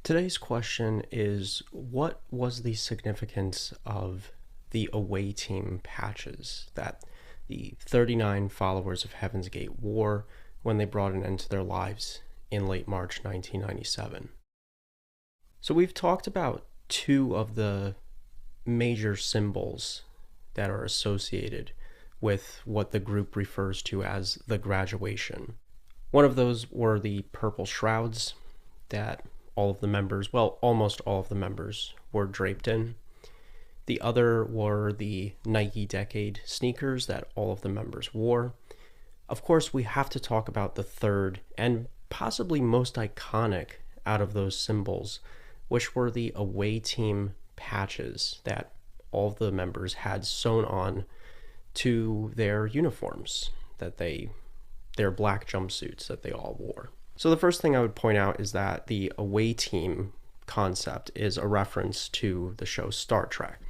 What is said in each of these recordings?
Today's question is, what was the significance of the away team patches that the 39 followers of Heaven's Gate wore when they brought an end to their lives in late March 1997? So we've talked about two of the major symbols that are associated with what the group refers to as the graduation. One of those were the purple shrouds that all of the members, well, almost all of the members, were draped in. The other were the Nike Decade sneakers that all of the members wore. Of course, we have to talk about the third and possibly most iconic out of those symbols, which were the away team patches that all of the members had sewn on to their uniforms, their black jumpsuits that they all wore. So the first thing I would point out is that the away team concept is a reference to the show Star Trek.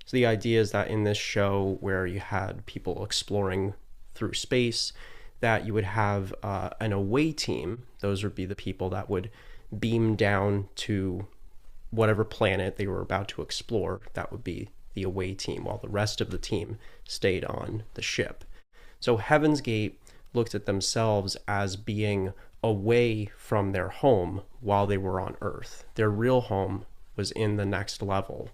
So the idea is that in this show, where you had people exploring through space, that you would have an away team. Those would be the people that would beam down to whatever planet they were about to explore. That would be the away team, while the rest of the team stayed on the ship. So Heaven's Gate looked at themselves as being away from their home while they were on Earth. Their real home was in the next level,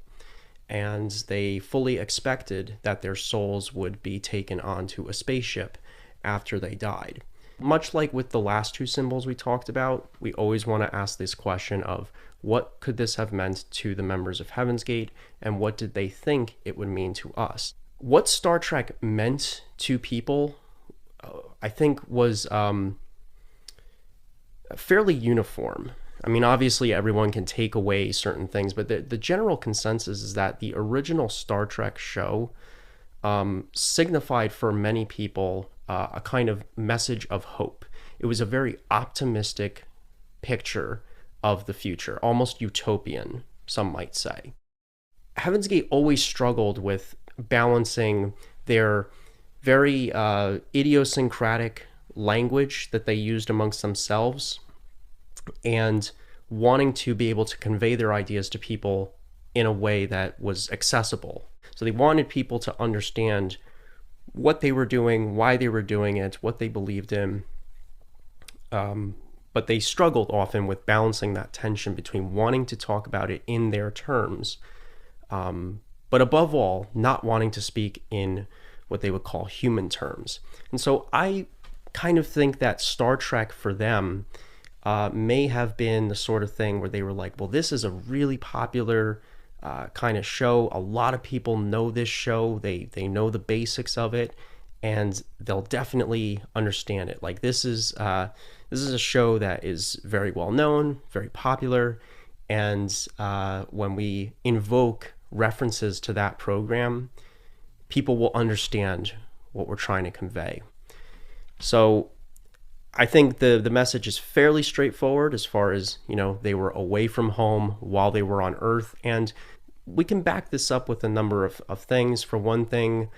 and they fully expected that their souls would be taken onto a spaceship after they died. Much like with the last two symbols we talked about, we always want to ask this question of what could this have meant to the members of Heaven's Gate, and what did they think it would mean to us? What Star Trek meant to people, I think, was fairly uniform. I mean, obviously everyone can take away certain things, but the general consensus is that the original Star Trek show signified for many people a kind of message of hope. It was a very optimistic picture of the future, almost utopian, some might say. Heaven's Gate always struggled with balancing their very idiosyncratic language that they used amongst themselves and wanting to be able to convey their ideas to people in a way that was accessible. So they wanted people to understand what they were doing, why they were doing it, what they believed in. But they struggled often with balancing that tension between wanting to talk about it in their terms, but above all, not wanting to speak in what they would call human terms. And so I kind of think that Star Trek for them may have been the sort of thing where they were like, well, this is a really popular kind of show. A lot of people know this show. They know the basics of it, and they'll definitely understand it. Like, this is a show that is very well known, very popular, and when we invoke references to that program, people will understand what we're trying to convey. So I think the message is fairly straightforward as far as, they were away from home while they were on Earth. And we can back this up with a number of things. For one thing,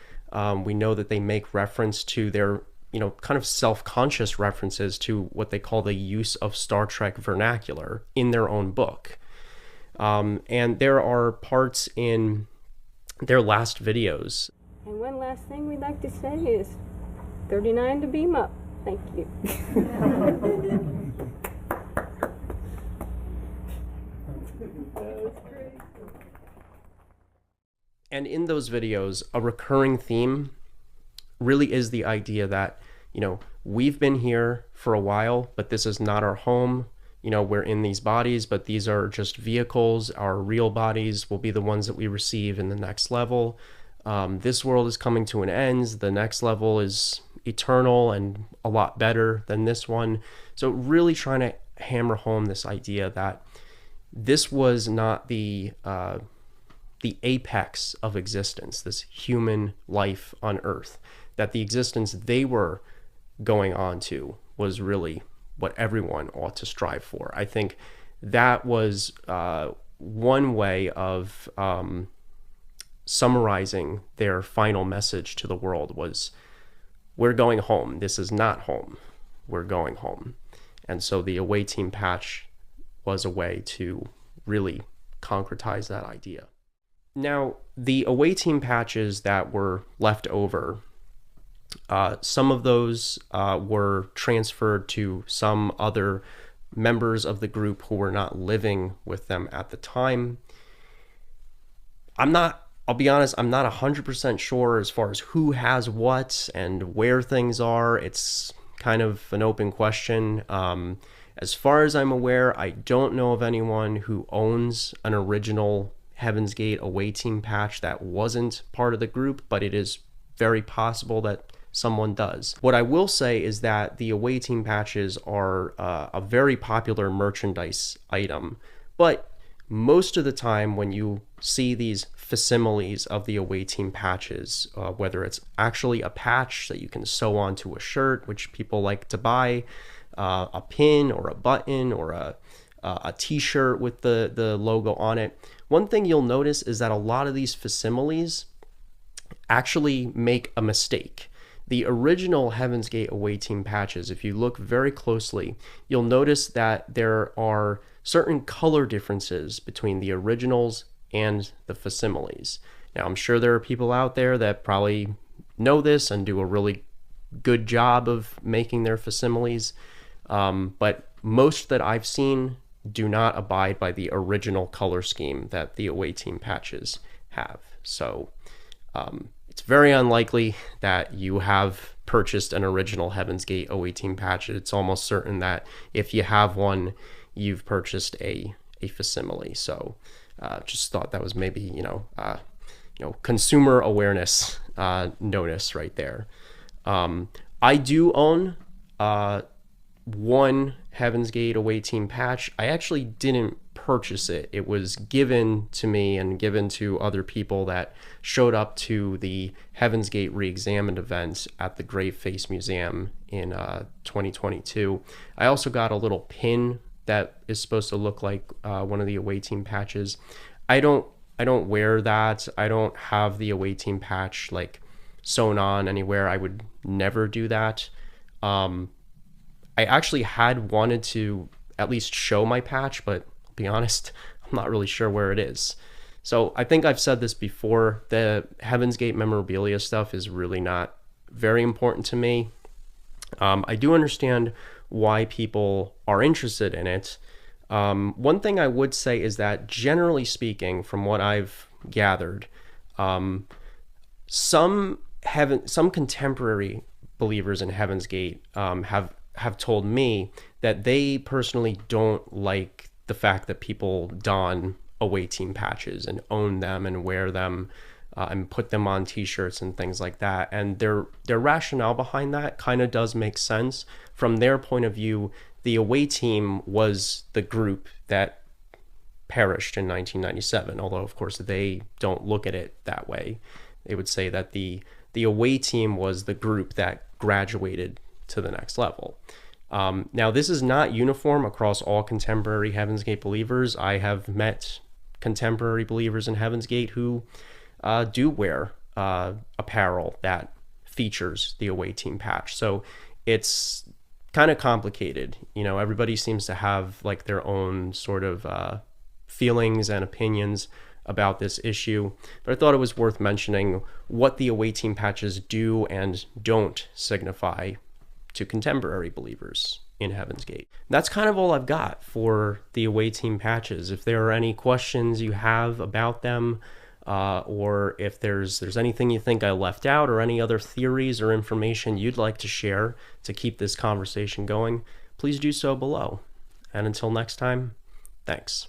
we know that they make reference to their, kind of self-conscious references to what they call the use of Star Trek vernacular in their own book. And there are parts in their last videos. And one last thing we'd like to say is 39 to beam up. Thank you. And in those videos, a recurring theme really is the idea that, we've been here for a while, but this is not our home. We're in these bodies, but these are just vehicles. Our real bodies will be the ones that we receive in the next level. This world is coming to an end. The next level is eternal and a lot better than this one. So really trying to hammer home this idea that this was not the apex of existence, this human life on Earth, that the existence they were going on to was really what everyone ought to strive for. I think that was one way of summarizing their final message to the world was, we're going home. This is not home. We're going home. And so the away team patch was a way to really concretize that idea. Now, the away team patches that were left over, some of those were transferred to some other members of the group who were not living with them at the time. I'll be honest, I'm not 100% sure as far as who has what and where things are. It's kind of an open question. As far as I'm aware, I don't know of anyone who owns an original Heaven's Gate away team patch that wasn't part of the group, but it is very possible that someone does. What I will say is that the away team patches are a very popular merchandise item, but most of the time when you see these facsimiles of the away team patches, whether it's actually a patch that you can sew onto a shirt, which people like to buy, a pin or a button or a t-shirt with the logo on it, one thing you'll notice is that a lot of these facsimiles actually make a mistake. The original Heaven's Gate away team patches, if you look very closely, you'll notice that there are certain color differences between the originals and the facsimiles. Now, I'm sure there are people out there that probably know this and do a really good job of making their facsimiles, but most that I've seen do not abide by the original color scheme that the away team patches have. So it's very unlikely that you have purchased an original Heaven's Gate away team patch. It's almost certain that if you have one, you've purchased a facsimile. So just thought that was maybe consumer awareness notice right there. I do own one Heaven's Gate away team patch. I actually didn't purchase it. It was given to me and given to other people that showed up to the Heaven's Gate Reexamined event at the Grave Face Museum in 2022. I also got a little pin that is supposed to look like one of the away team patches. I don't wear that. I don't have the away team patch like sewn on anywhere. I would never do that. I actually had wanted to at least show my patch, but I'll be honest, I'm not really sure where it is. So I think I've said this before, the Heaven's Gate memorabilia stuff is really not very important to me. I do understand why people are interested in it. One thing I would say is that generally speaking, from what I've gathered, some contemporary believers in Heaven's Gate have told me that they personally don't like the fact that people don away team patches and own them and wear them and put them on t-shirts and things like that. And their rationale behind that kind of does make sense. From their point of view, the away team was the group that perished in 1997, although of course they don't look at it that way. They would say that the away team was the group that graduated to the next level. Now, this is not uniform across all contemporary Heaven's Gate believers. I have met contemporary believers in Heaven's Gate who do wear apparel that features the away team patch. So it's kind of complicated. You know, everybody seems to have like their own sort of feelings and opinions about this issue, but I thought it was worth mentioning what the away team patches do and don't signify to contemporary believers in Heaven's Gate. That's kind of all I've got for the away team patches. If there are any questions you have about them, or if there's anything you think I left out or any other theories or information you'd like to share to keep this conversation going, please do so below. And until next time, thanks.